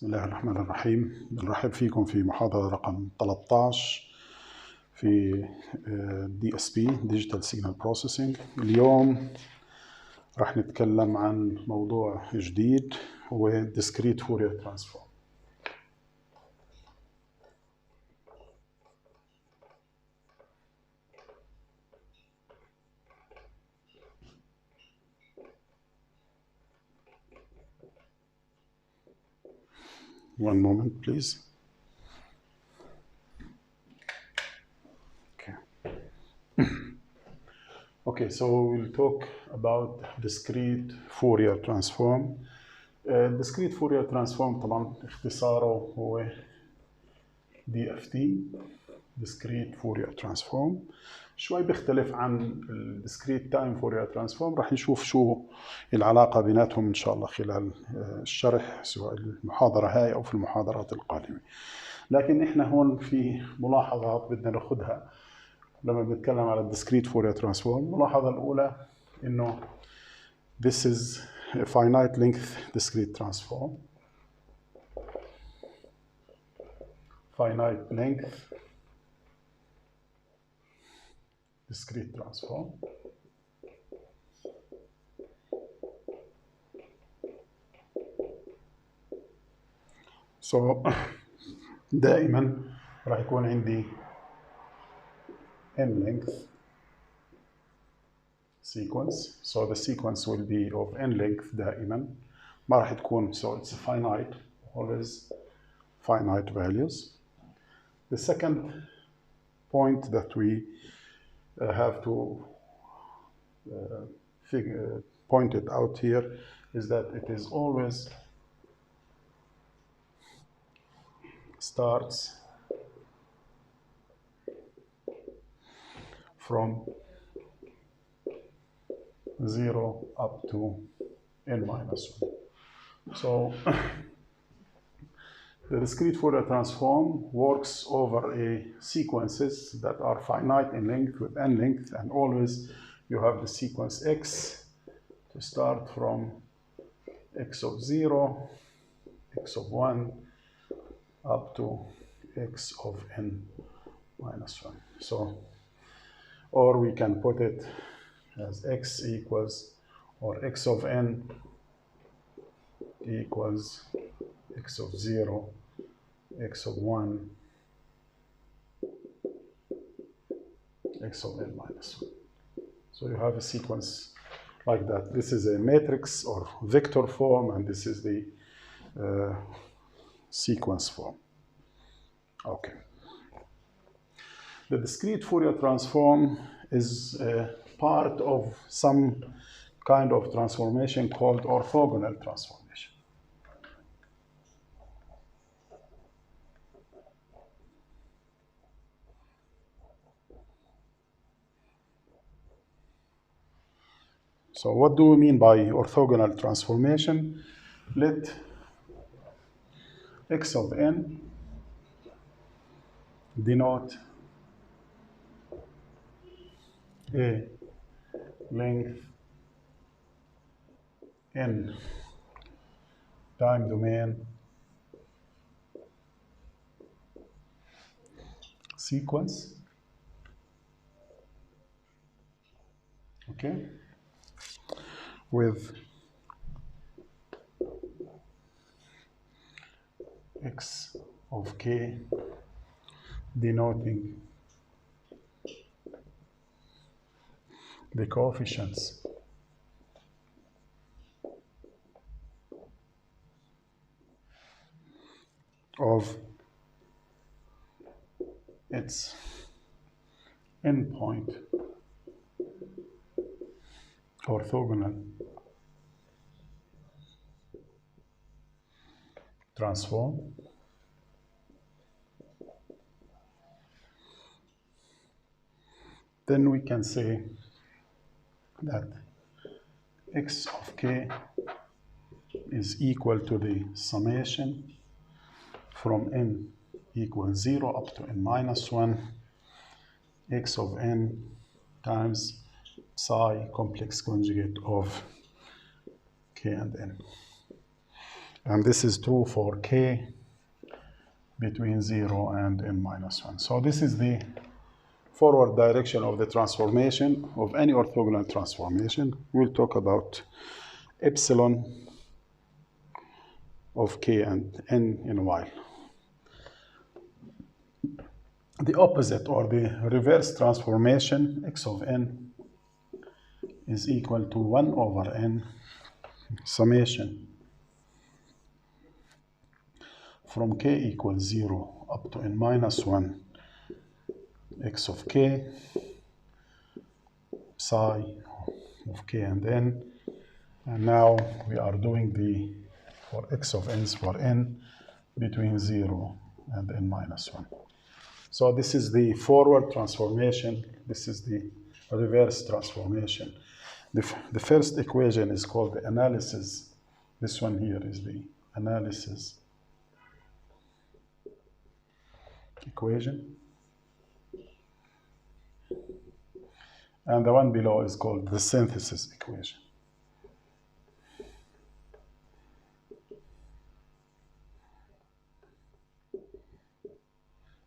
بسم الله الرحمن الرحيم. بنرحب فيكم في محاضرة رقم 13 في DSP Digital Signal Processing. اليوم راح نتكلم عن موضوع جديد هو Discrete Fourier Transform. One moment, please. Okay, so we'll talk about discrete Fourier transform. Discrete Fourier transform طبعا اختصاره هو DFT, Discrete Fourier Transform. شوي بيختلف عن ال Discrete Time Fourier Transform. راح نشوف شو العلاقة بيناتهم إن شاء الله خلال الشرح سواء المحاضرة هاي أو في المحاضرات القادمة. لكن إحنا هون في ملاحظات بدنا ناخدها لما بنتكلم على Discrete Fourier Transform. الملاحظة الأولى إنه this is a finite length discrete transform. Finite length discrete transform. So دائما راح يكون عندي n length sequence. So the sequence will be of n length دائما. ما راح تكون, so it's finite, always finite values. The second point that we have to point it out here is that it is always starts from 0 up to n minus 1. So the discrete Fourier transform works over sequences that are finite in length with n length, and always you have the sequence x to start from x of 0, x of 1, up to x of n minus 1. So, or we can put it as x equals, or x of n equals x of 0, x of 1, x of n minus 1. So you have a sequence like that. This is a matrix or vector form, and this is the sequence form. Okay. The discrete Fourier transform is part of some kind of transformation called orthogonal transformation. So what do we mean by orthogonal transformation? Let x of n denote a length n time domain sequence. Okay, with x of k denoting the coefficients of its endpoint orthogonal transform. Then we can say that x of k is equal to the summation from n equals 0 up to n minus 1 x of n times psi complex conjugate of k and n. And this is true for k between 0 and n minus 1. So this is the forward direction of the transformation of any orthogonal transformation. We'll talk about epsilon of k and n in a while. The opposite, or the reverse transformation, x of n is equal to 1 over n summation from k equals 0 up to n minus 1 x of k psi of k and n. And now we are doing the for x of n's for n between 0 and n minus 1. So this is the forward transformation. This is the reverse transformation. The first equation is called the analysis. This one here is the analysis equation. And the one below is called the synthesis equation.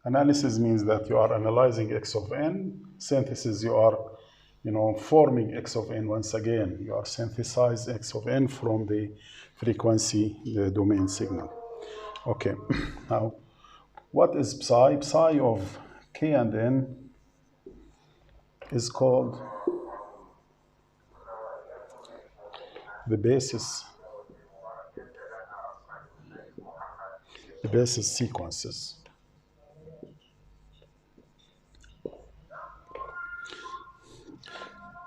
Analysis means that you are analyzing x of n. Synthesis, you are forming x of n once again. You are synthesizing x of n from the frequency, the domain signal. Okay, now what is psi? Psi of k and n is called the basis sequences.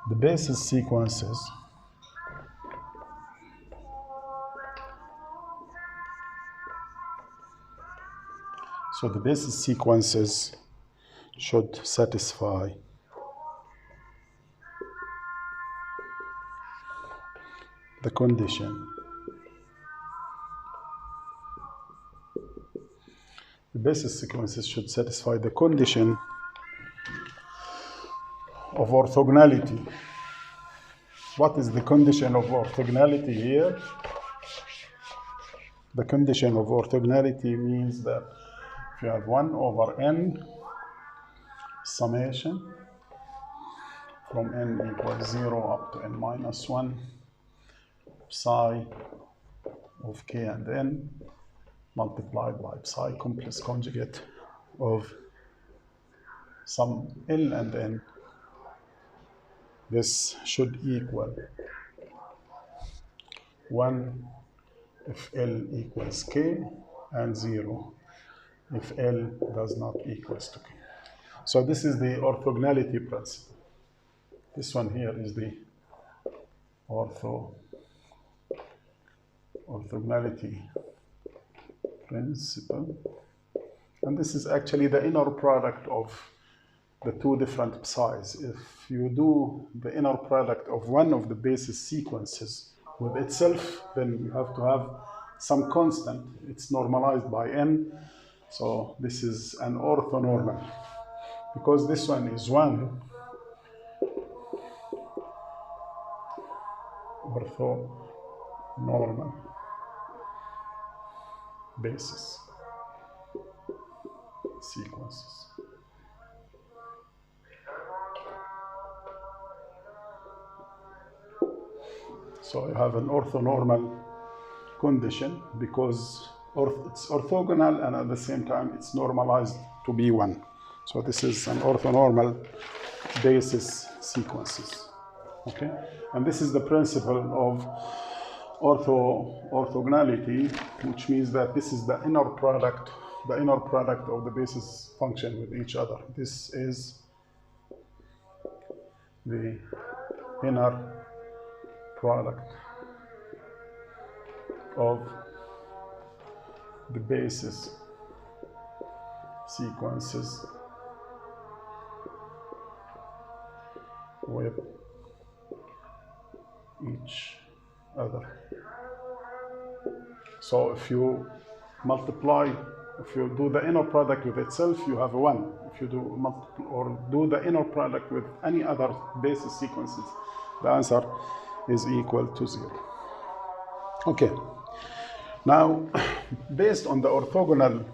The basis sequences so the basis sequences should satisfy the condition. The basis sequences should satisfy the condition of orthogonality. What is the condition of orthogonality here? The condition of orthogonality means that if you have 1 over n summation from n equals 0 up to n minus 1 psi of k and n multiplied by psi complex conjugate of some L and n, this should equal 1 if L equals k and 0 if L does not equals to k. So this is the orthogonality principle. This one here is the orthogonality principle. And this is actually the inner product of the two different psi's. If you do the inner product of one of the basis sequences with itself, then you have to have some constant. It's normalized by n. So this is an orthonormal. Because this one is 1, orthonormal basis sequences. So you have an orthonormal condition because it's orthogonal and at the same time it's normalized to be 1. So this is an orthonormal basis sequences. Okay? And this is the principle of orthogonality, which means that this is the inner product of the basis function with each other. This is the inner product of the basis sequences with each other. So if you multiply, if you do the inner product with itself, you have a 1. If you do the inner product with any other basis sequences, the answer is equal to 0. Okay. Now, based on the orthogonal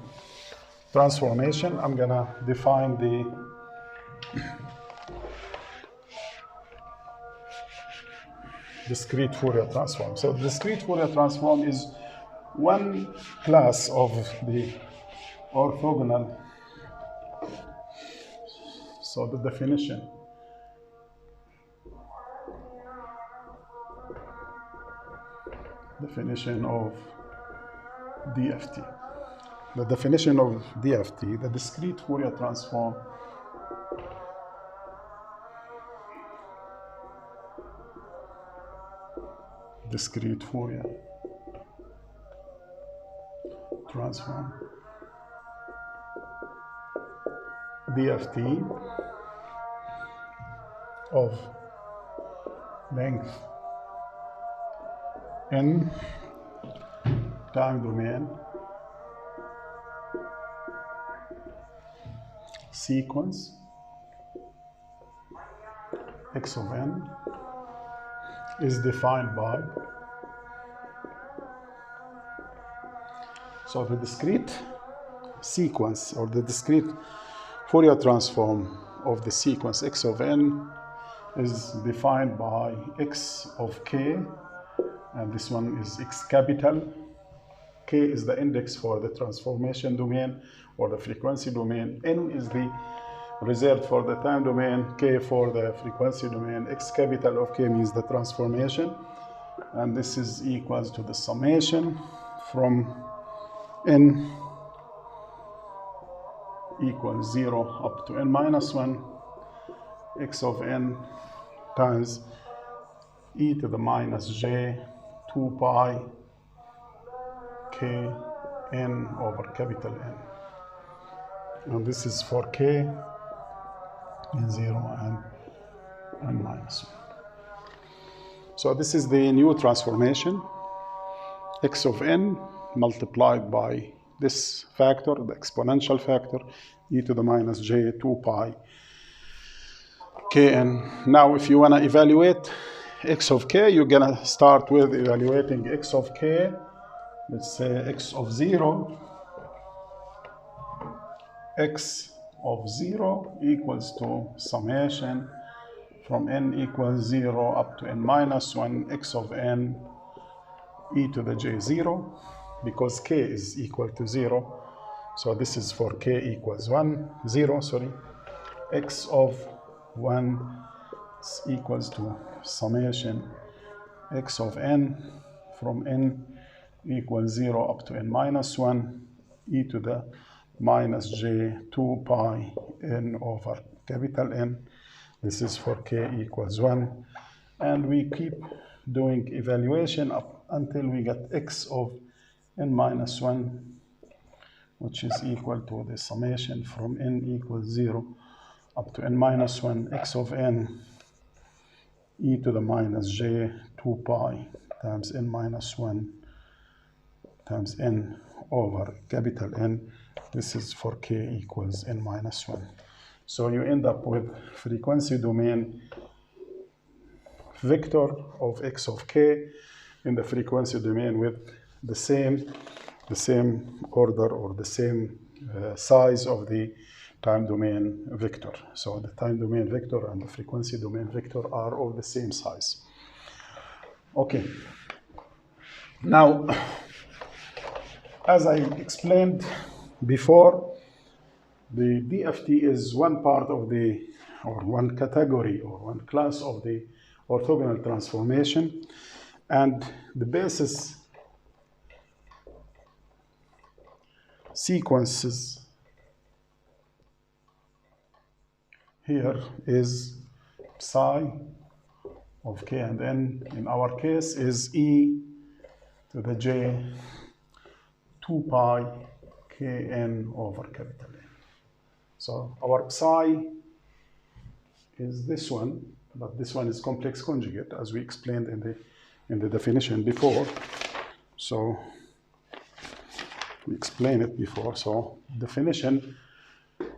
transformation, I'm gonna define the discrete Fourier transform. So the discrete Fourier transform is one class of the orthogonal. So the definition of DFT. The definition of DFT, the discrete Fourier transform, discrete Fourier transform, DFT of length n time domain sequence x of n is defined by, so the discrete sequence or the discrete Fourier transform of the sequence x of n is defined by x of k, and this one is x capital. K is the index for the transformation domain or the frequency domain. N is the reserved for the time domain, k for the frequency domain. X capital of k means the transformation, and this is equals to the summation from n equals 0 up to n minus 1, x of n times e to the minus j 2 pi k n over capital N. And this is for k in 0 and n minus 1. So this is the new transformation, x of n multiplied by this factor, the exponential factor, e to the minus j 2 pi kn. Now if you want to evaluate x of k, you're going to start with evaluating x of k. Let's say x of 0. X of 0 equals to summation from n equals 0 up to n minus 1 x of n e to the j 0, because k is equal to 0. So this is for k equals 0, x of 1 equals to summation x of n from n equals 0 up to n minus 1 e to the minus j 2 pi n over capital N. This is for k equals 1. And we keep doing evaluation up until we get x of n minus 1, which is equal to the summation from n equals 0 up to n minus 1 x of n e to the minus j 2 pi times n minus 1 times n over capital N. This is for k equals n minus 1. So you end up with frequency domain vector of x of k in the frequency domain with the same order or the same size of the time domain vector. So the time domain vector and the frequency domain vector are of the same size. Okay. Now, as I explained before, the DFT is one part of the, or one category, or one class of the orthogonal transformation, and the basis sequences here is psi of k and n. In our case is e to the j 2 pi kn over capital N. So our psi is this one, but this one is complex conjugate, as we explained in the definition before. So we explained it before. So definition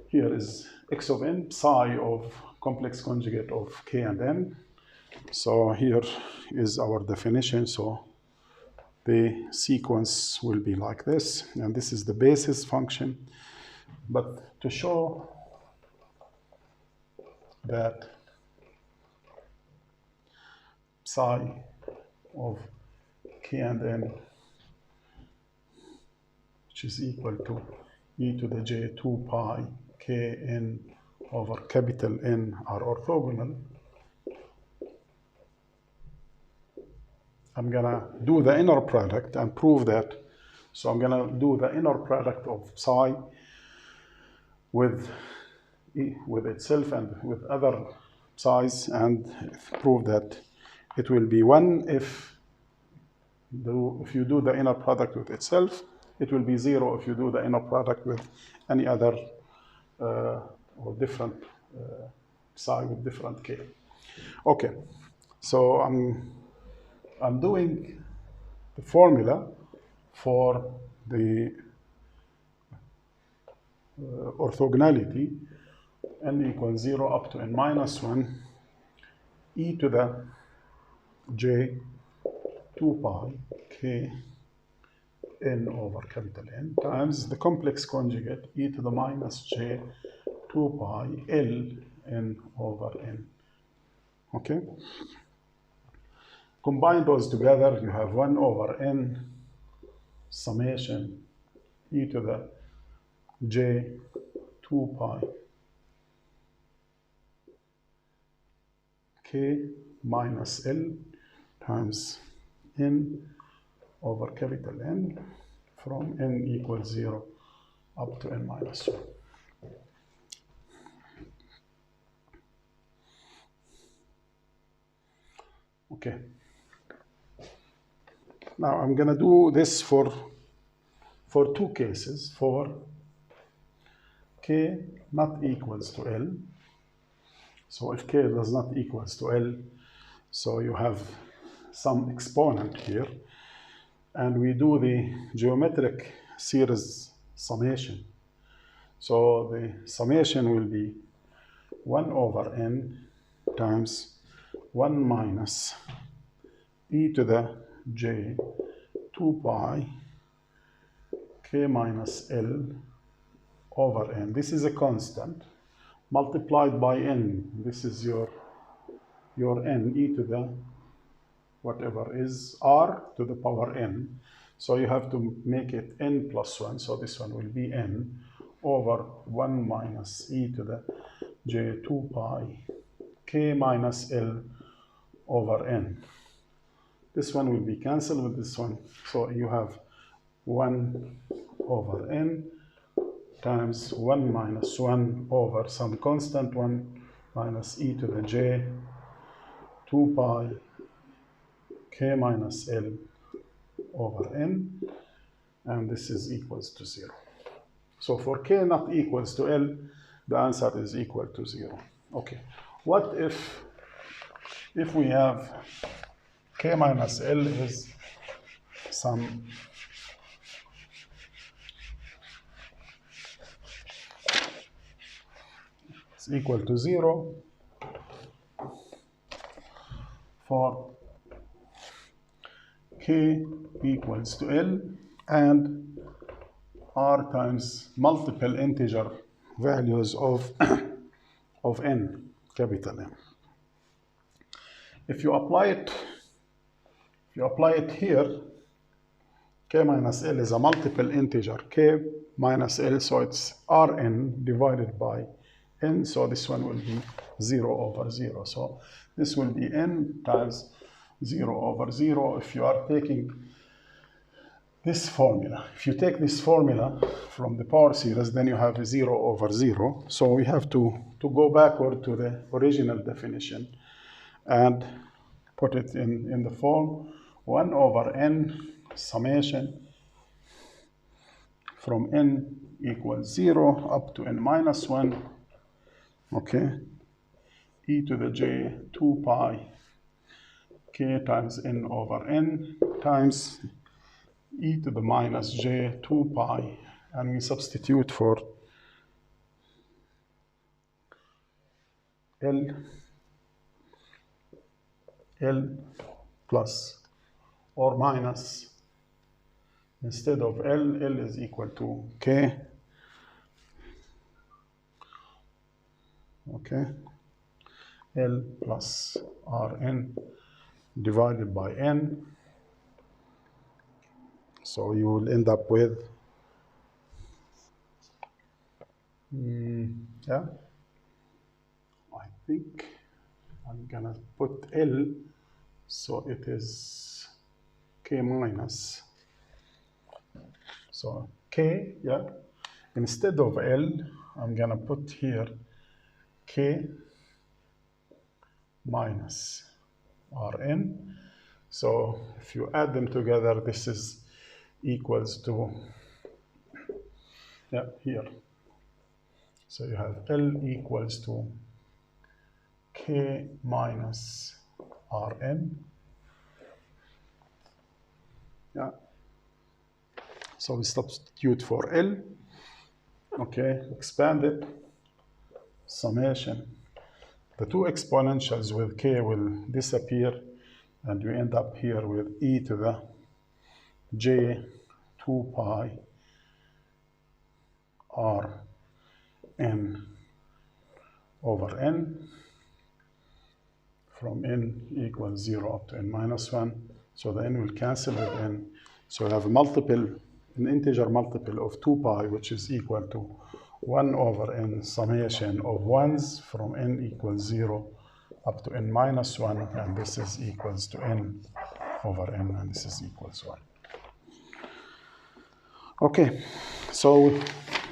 here is x of n, psi of complex conjugate of k and n. So here is our definition. So the sequence will be like this, and this is the basis function. But to show that psi of k and n, which is equal to e to the j 2 pi k n over capital N are orthogonal, I'm gonna do the inner product and prove that. So I'm gonna do the inner product of psi with itself and with other psi's and prove that it will be 1 if you do the inner product with itself. It will be 0 if you do the inner product with any other or different psi with different k. Okay, so I'm doing the formula for the orthogonality n equals 0 up to n minus 1 e to the j 2 pi k n over capital N times the complex conjugate e to the minus j 2 pi L n over n. Okay? Combine those together, you have 1 over n summation e to the j 2 pi k minus L times n over capital N from n equals 0 up to n minus 1. Okay. Now I'm going to do this for two cases. For k not equals to L. So if k does not equals to L, so you have some exponent here, and we do the geometric series summation. So the summation will be 1 over n times 1 minus e to the j 2 pi k minus L over n. This is a constant multiplied by n. This is your n e to the whatever is r to the power n. So you have to make it n plus 1. So this one will be n over 1 minus e to the j 2 pi k minus L over n. This one will be cancelled with this one. So you have 1 over n times 1 minus 1 over some constant 1 minus e to the j 2 pi k minus L over n, and this is equals to 0. So for k not equals to L, the answer is equal to 0. Okay, what if we have k minus L is some it's equal to 0 for k equals to L and r times multiple integer values of n, capital N. If you apply it here, k minus L is a multiple integer, k minus L, so it's Rn divided by n, so this one will be 0 over 0. So this will be n times 0 over 0 if you are taking this formula. If you take this formula from the power series, then you have 0 over 0. So we have to go backward to the original definition and put it in the form 1 over n summation from n equals 0 up to n minus 1, okay, e to the j 2 pi k times n over n times e to the minus j 2 pi, and we substitute for L plus or minus instead of L, L is equal to K. Okay, L plus Rn divided by N. So you will end up with, yeah, I think I'm gonna put L, so it is K minus. So K, yeah, instead of L, I'm gonna put here K minus Rn. So if you add them together, this is equals to, yeah, here. So you have L equals to K minus Rn. Yeah. So we substitute for L. Okay, expand it. Summation. The two exponentials with K will disappear, and we end up here with e to the j 2 pi r n over n, from n equals 0 up to n minus 1. So the n will cancel with n. So we have a multiple, an integer multiple of 2 pi, which is equal to 1 over n summation of 1s from n equals 0 up to n minus 1, and this is equals to n over n, and this is equals 1. Okay, so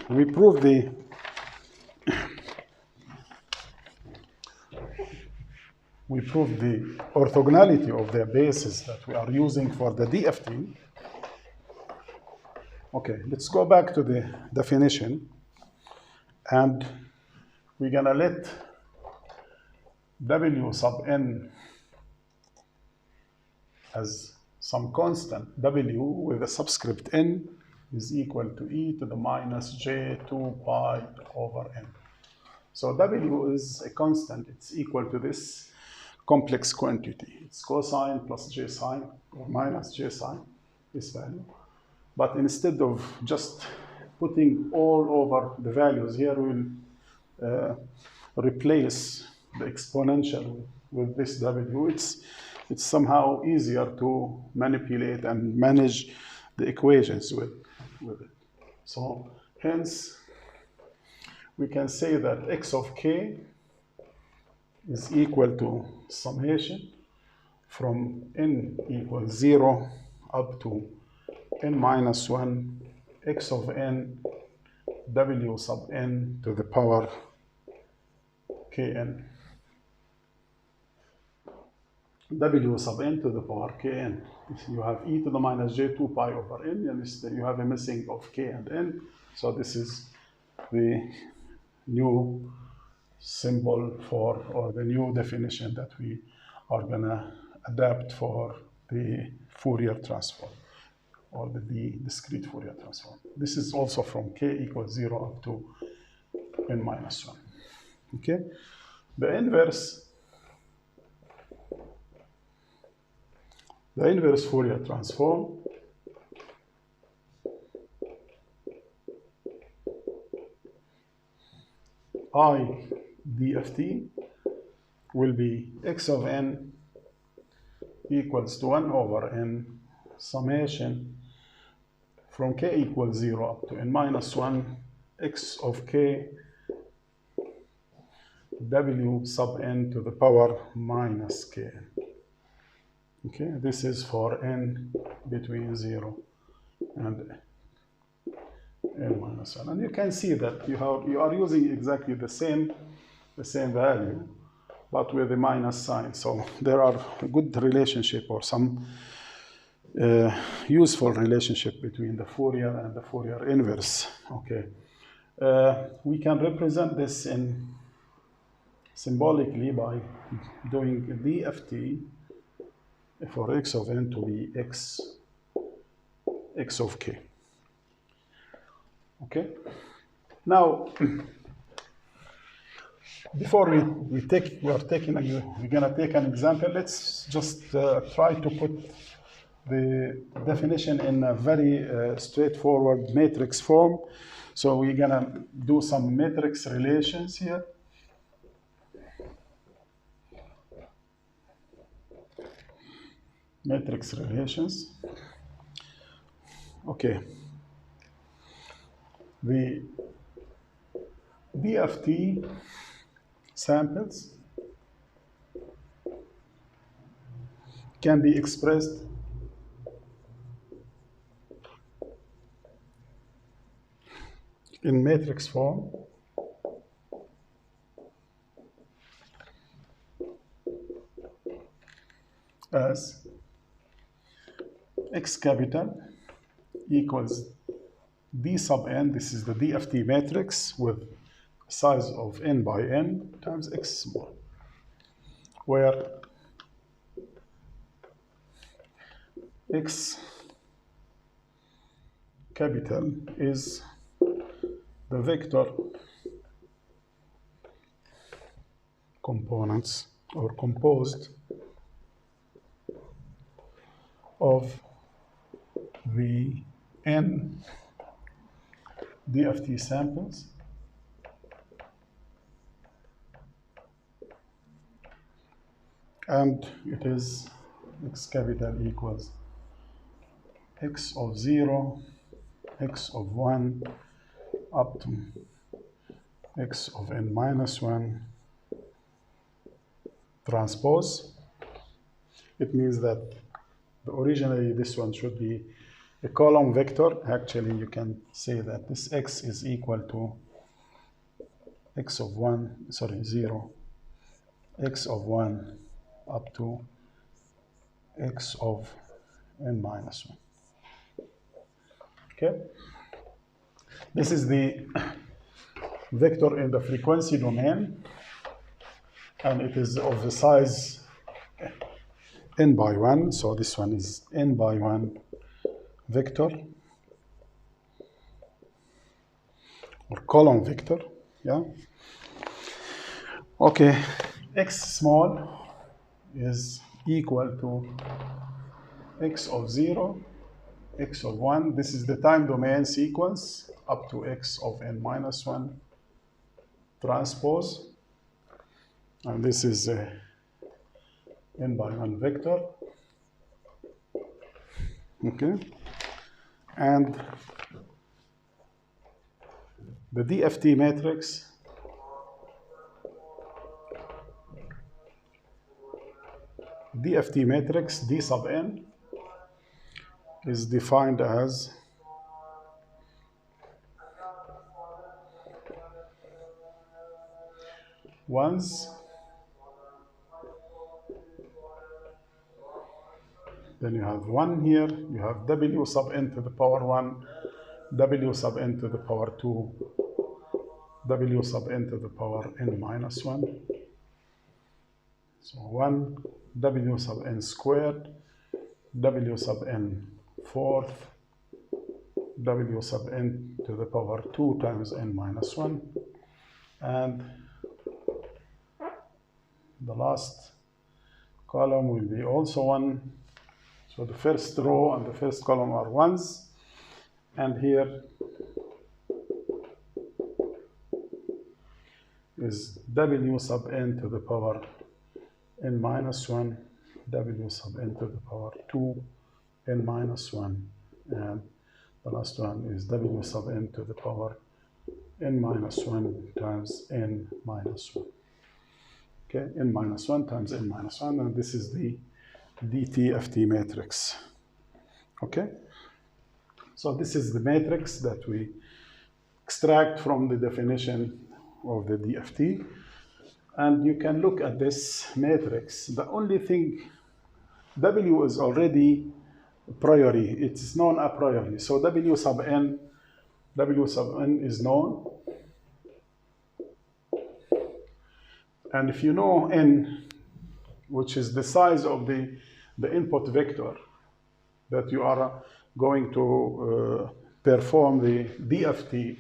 we prove the orthogonality of the bases that we are using for the DFT. Okay, let's go back to the definition, and we're gonna let W sub n as some constant. W with a subscript n is equal to e to the minus j 2 pi over n. So W is a constant. It's equal to this complex quantity. It's cosine plus j sine or minus j sine, this value. But instead of just putting all over the values here, we'll replace the exponential with this W. It's somehow easier to manipulate and manage the equations with it. So hence, we can say that x of k is equal to summation from n equals 0 up to n minus 1 x of n W sub n to the power kn. W sub n to the power kn. You have e to the minus j 2 pi over n, and you have a missing of k and n. So this is the new symbol for, or the new definition that we are gonna adapt for the Fourier transform, or the discrete Fourier transform. This is also from k equals 0 up to n minus 1. Okay? The inverse Fourier transform IDFT will be x of n equals to 1 over n summation from k equals 0 up to n minus 1 x of k W sub n to the power minus kn. Okay, this is for n between 0 and n minus 1. And you can see that you are using exactly the same value, but with a minus sign. So there are a good relationship, or some useful relationship between the Fourier and the Fourier inverse. Okay, we can represent this symbolically by doing a DFT for x of n to be x of k. Okay. Now, before we're gonna take an example. Let's just try to put the definition in a very straightforward matrix form. So we're gonna do some matrix relations here. Matrix relations. Okay. The DFT samples can be expressed in matrix form as X capital equals D sub n, this is the DFT matrix with size of n by n times X small, where X capital is the vector components or composed of the n DFT samples and it is X capital equals X of 0, X of 1 up to X of n minus 1 transpose. It means that originally this one should be a column vector. Actually, you can say that this X is equal to X of 0, X of 1 up to X of n minus 1. Okay? This is the vector in the frequency domain, and it is of the size n by 1. So this one is n by 1 vector or column vector. Yeah. Okay. X small is equal to X of 0, X of 1. This is the time domain sequence up to X of n minus 1 transpose. And this is a n by 1 vector. Okay. And the DFT matrix D sub n is defined as ones, then you have 1 here, you have W sub n to the power 1, W sub n to the power 2, W sub n to the power n minus 1. So 1 W sub n squared, W sub n fourth, W sub n to the power 2 times n minus 1. And the last column will be also 1. So the first row and the first column are 1s. And here is W sub n to the power n minus 1, W sub n to the power 2, n minus 1. And the last one is W sub n to the power n minus 1 times n minus 1. Okay, n minus 1 times n minus 1, and this is the DFT matrix. Okay, so this is the matrix that we extract from the definition of the DFT. And you can look at this matrix. The only thing, W is already a priori, it's known a priori. So W sub n is known. And if you know n, which is the size of the input vector that you are going to perform the DFT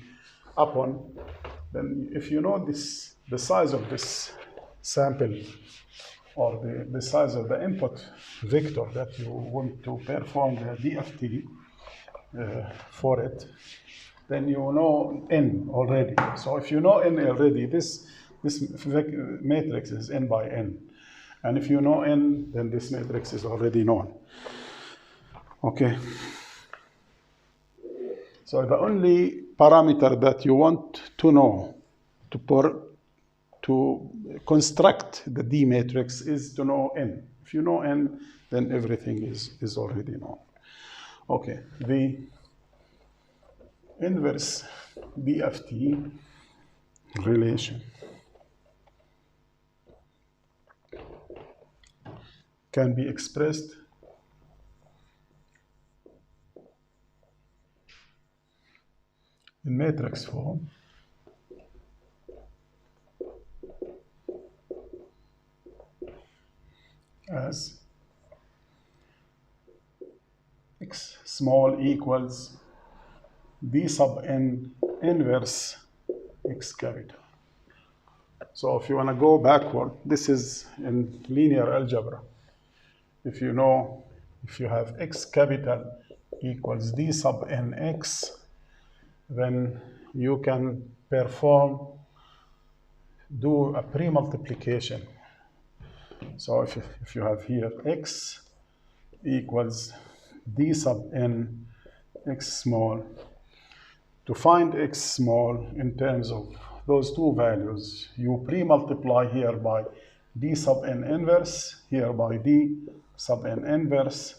upon, then if you know this, the size of this sample or the size of the input vector that you want to perform the DFT for it, then you know n already. So if you know n already, this matrix is n by n. And if you know n, then this matrix is already known. Okay. So the only parameter that you want to know to construct the D matrix is to know n. If you know n, then everything is already known. Okay, the inverse DFT relation can be expressed in matrix form as x small equals d sub n inverse x capital. So if you want to go backward, this is in linear algebra. If you have x capital equals d sub n x, then you can do a pre-multiplication. So if you have here x equals d sub n x small, to find x small in terms of those two values, you pre-multiply here by d sub n inverse, here by d sub n inverse.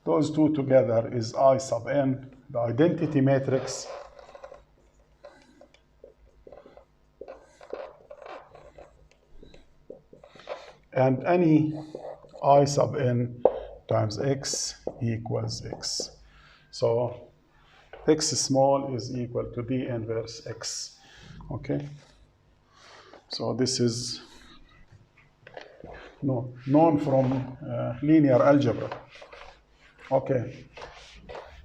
Those two together is I sub n, the identity matrix. And any I sub n times x equals x. So x small is equal to d inverse x. Okay? So this is known from linear algebra. Okay.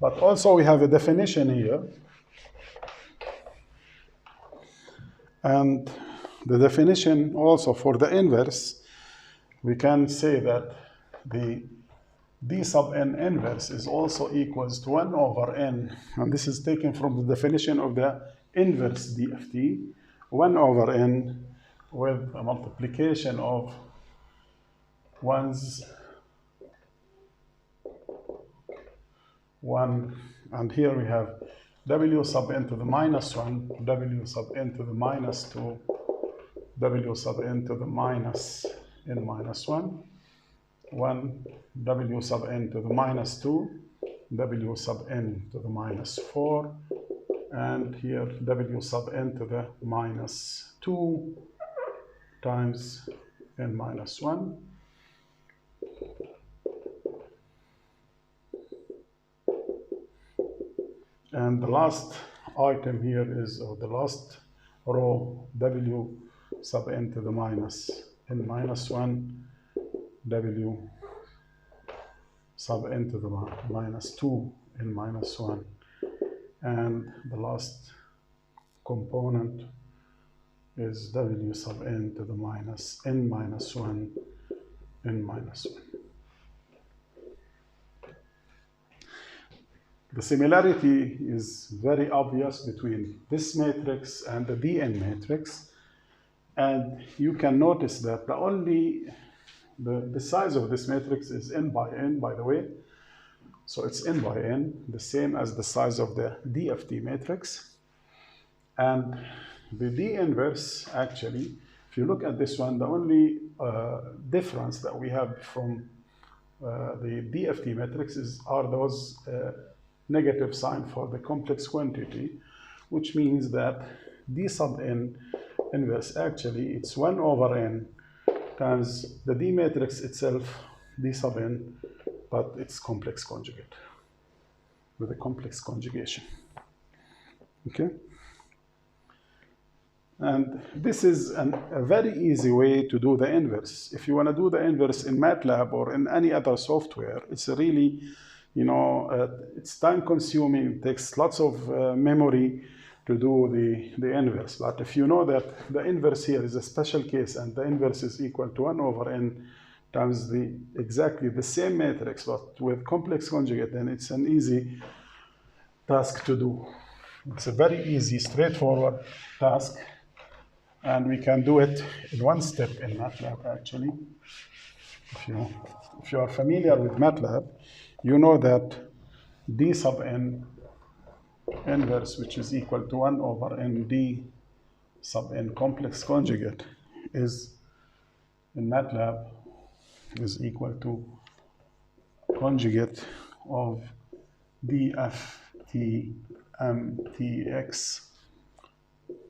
But also we have a definition here. And the definition also for the inverse, we can say that the d sub n inverse is also equals to 1 over n, and this is taken from the definition of the inverse DFT, 1 over n with a multiplication of ones 1, and here we have w sub n to the minus 1, w sub n to the minus 2, w sub n to the minus n minus 1, 1 w sub n to the minus 2, w sub n to the minus 4, and here w sub n to the minus 2 times n minus 1. And the last item here is, or the last row, w sub n to the minus n minus 1, w sub n to the minus 2 n minus 1, and the last component is w sub n to the minus n minus 1 n minus 1. The similarity is very obvious between this matrix and the Dn matrix, and you can notice that the size of this matrix is n by n, by the way. So it's n by n, the same as the size of the DFT matrix. And the D inverse, actually, if you look at this one, the only difference that we have from the DFT matrix are those negative sign for the complex quantity, which means that D sub n inverse, actually, it's 1 over n times the D matrix itself, D sub n, but it's complex conjugate, with a complex conjugation. Okay? And this is a very easy way to do the inverse. If you want to do the inverse in MATLAB or in any other software, it's really, it's time consuming, it takes lots of memory to do the inverse. But if you know that the inverse here is a special case and the inverse is equal to 1 over n, times exactly the same matrix, but with complex conjugate, then it's an easy task to do. It's a very easy, straightforward task, and we can do it in one step in MATLAB, actually. If you are familiar with MATLAB, you know that d sub n inverse, which is equal to 1 over nd sub n complex conjugate, is in MATLAB is equal to conjugate of DFT mtx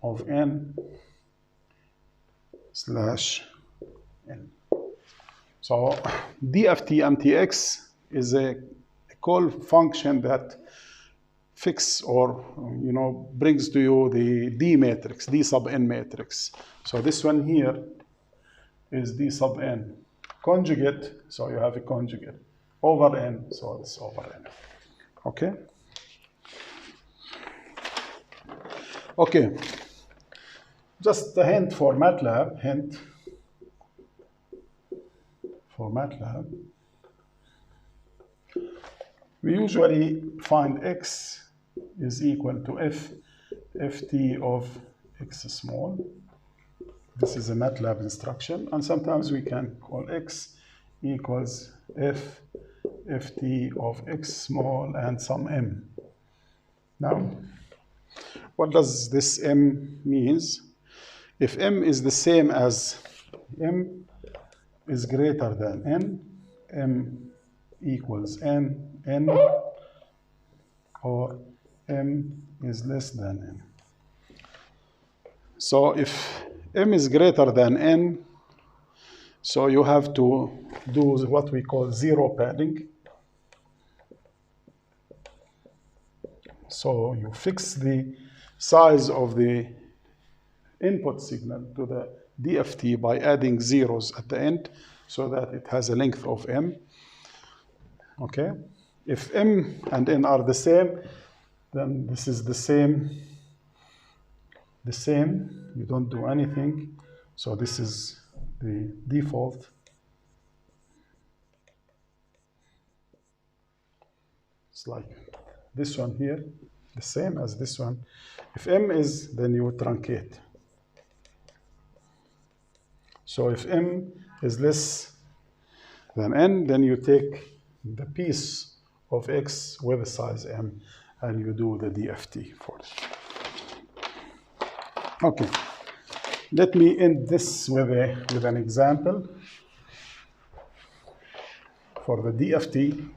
of n slash n. So DFT mtx is a call function that fix or brings to you the D matrix, D sub n matrix. So this one here is D sub n. Conjugate, so you have a conjugate. Over n, so it's over n. Okay? Okay. Just a hint for MATLAB, we usually find x is equal to ft of x small. This is a MATLAB instruction, and sometimes we can call x equals ft of x small and some m. Now, what does this m means? If m is the same as m is greater than n, m equals n, or m is less than n. So if m is greater than n, so you have to do what we call zero padding. So you fix the size of the input signal to the DFT by adding zeros at the end so that it has a length of m. Okay? If m and n are the same, then this is the same. You don't do anything. So this is the default. It's like this one here, the same as this one. If m is, then you truncate. So if m is less than n, then you take the piece of x with the size m, and you do the DFT for it. Okay, let me end this with an example for the DFT,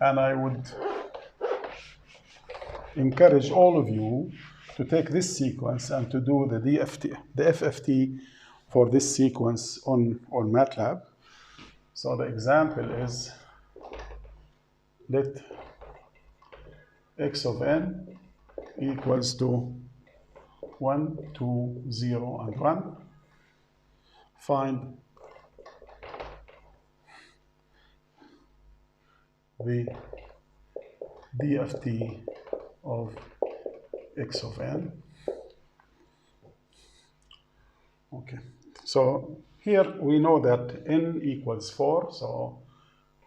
and I would encourage all of you to take this sequence and to do the DFT, the FFT for this sequence on MATLAB. So the example is, let x of n equals to 1, 2, 0, and 1. Find the DFT of x of n. Okay, so here we know that n equals 4, so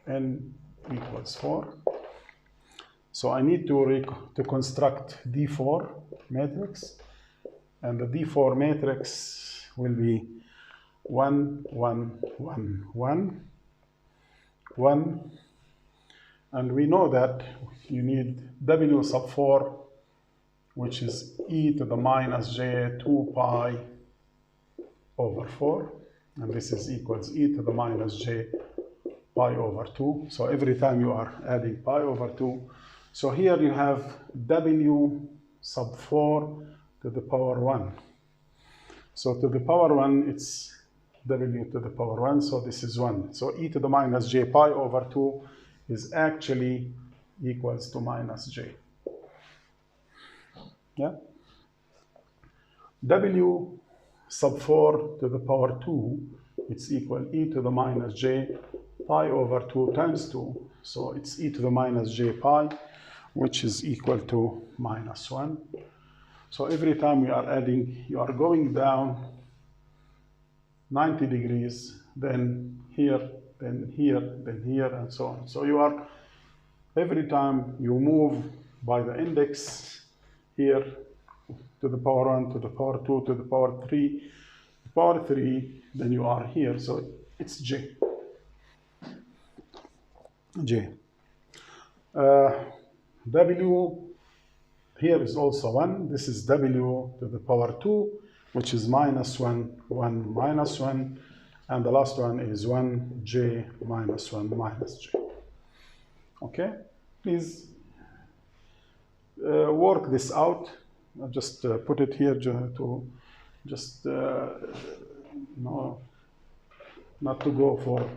n equals 4. So I need to construct D4 matrix, and the D4 matrix will be 1, 1, 1, 1, 1, and we know that you need W sub 4, which is e to the minus j 2 pi over 4, and this is equals e to the minus j pi over 2. So every time you are adding pi over 2, so here you have W sub 4 to the power 1. So to the power 1, it's W to the power 1, so this is 1. So e to the minus j pi over 2 is actually equals to minus j. Yeah? W sub 4 to the power 2, it's equal e to the minus j pi over 2 times 2. So it's e to the minus j pi, which is equal to minus 1. So every time we are adding, you are going down 90 degrees, then here, then here, then here, and so on. So you are, every time you move by the index here, to the power 1, to the power 2, to the power 3, power 3, then you are here. So it's j. W here is also 1. This is w to the power 2, which is minus 1, 1, minus 1. And the last one is 1, j, minus 1, minus j. Okay? Please work this out. I'll just put it here to just, no, not to go for a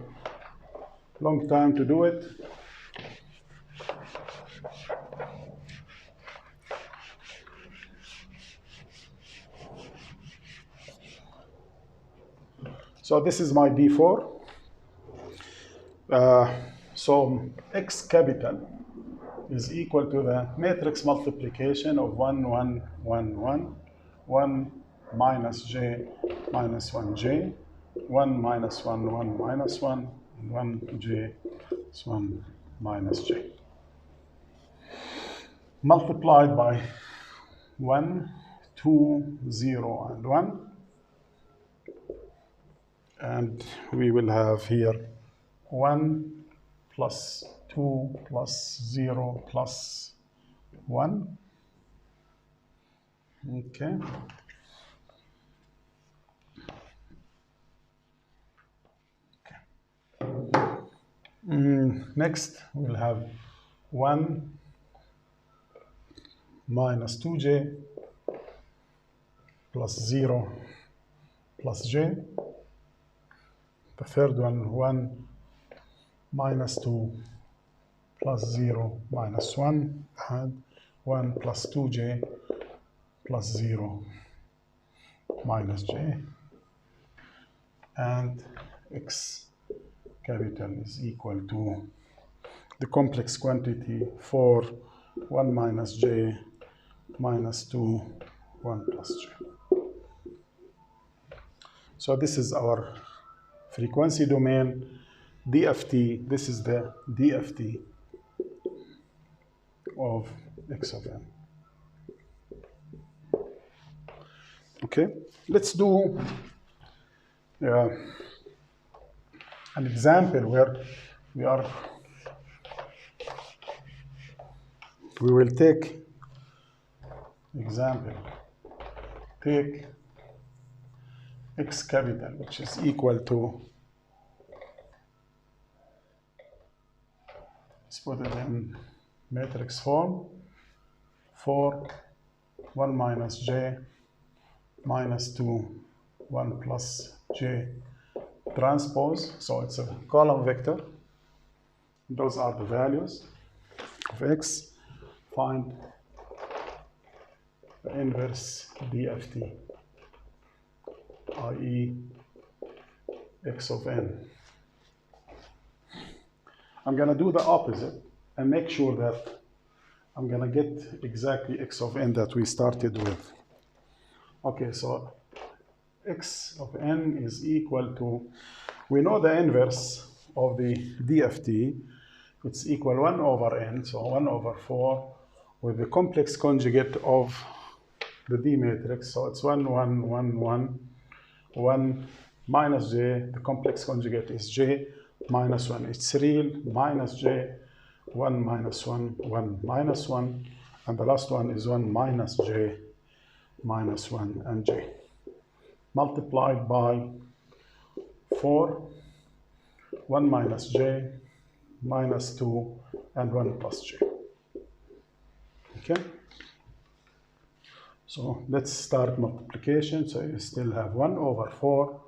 long time to do it. So this is my D4. So X capital is equal to the matrix multiplication of 1, 1, 1, 1, 1 minus j minus 1j, 1 minus 1, 1 minus 1, and 1j is 1 minus j. Multiplied by 1, 2, 0, and 1. And we will have here 1 plus 2 plus 0 plus 1. Okay. Next, we'll have 1 minus 2j plus 0 plus j. The third one, 1 minus 2 plus 0 minus 1, and 1 plus 2j plus 0 minus j. And X capital is equal to the complex quantity 4, 1 minus j minus 2, 1 plus j. So this is our frequency domain, DFT. This is the DFT of X of n. Okay, let's do an example where we will take example, take X capital, which is equal to, let's put it in matrix form, 4, 1 minus j minus 2, 1 plus j transpose. So it's a column vector. Those are the values of X. Find the inverse DFT, i.e. X of n. I'm going to do the opposite and make sure that I'm going to get exactly X of n that we started with. Okay, so X of n is equal to, we know the inverse of the DFT, it's equal 1 over n, so 1 over 4, with the complex conjugate of the D matrix, so it's 1, 1, 1, 1, 1 minus j, the complex conjugate is j, minus 1, it's real, minus j, 1 minus 1, 1 minus 1, and the last one is 1 minus j, minus 1, and j. Multiplied by 4, 1 minus j, minus 2, and 1 plus j. Okay? So let's start multiplication. So you still have 1 over 4,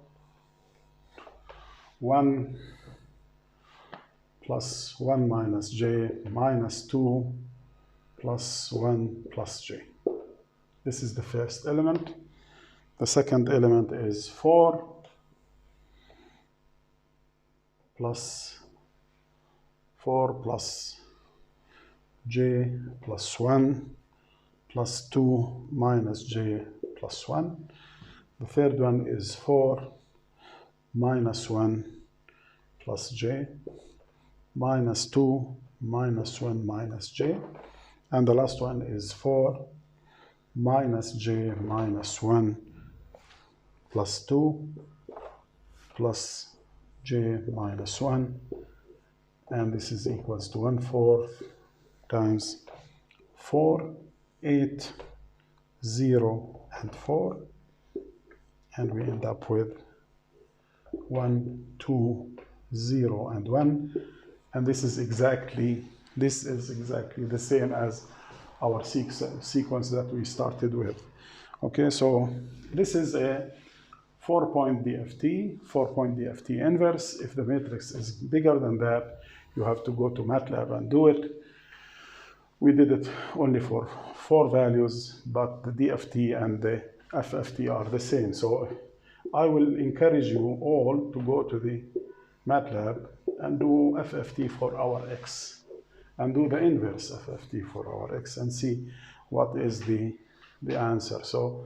1 plus 1 minus j minus 2 plus 1 plus j. This is the first element. The second element is 4 plus 4 plus j plus 1 plus 2 minus j plus 1. The third one is 4 minus 1 plus j, minus 2 minus 1 minus j, and the last one is 4 minus j minus 1 plus 2 plus j minus 1, and this is equals to 1/4 times 4, 8, 0, and 4, and we end up with 1, 2, 0, and 1, and this is exactly the same as our sequence that we started with. Okay, so this is a 4-point DFT, 4-point DFT inverse. If the matrix is bigger than that, you have to go to MATLAB and do it. We did it only for 4 values, but the DFT and the FFT are the same. So I will encourage you all to go to the MATLAB and do FFT for our X, and do the inverse FFT for our X, and see what is the answer. So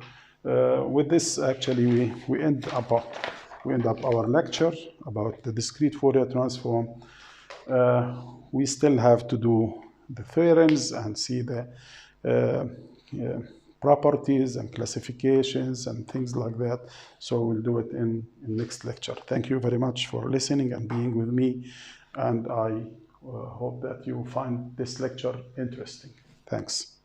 with this, actually, we end up our lecture about the discrete Fourier transform. We still have to do the theorems and see the properties and classifications and things like that. So we'll do it in next lecture. Thank you very much for listening and being with me, and I hope that you find this lecture interesting. Thanks.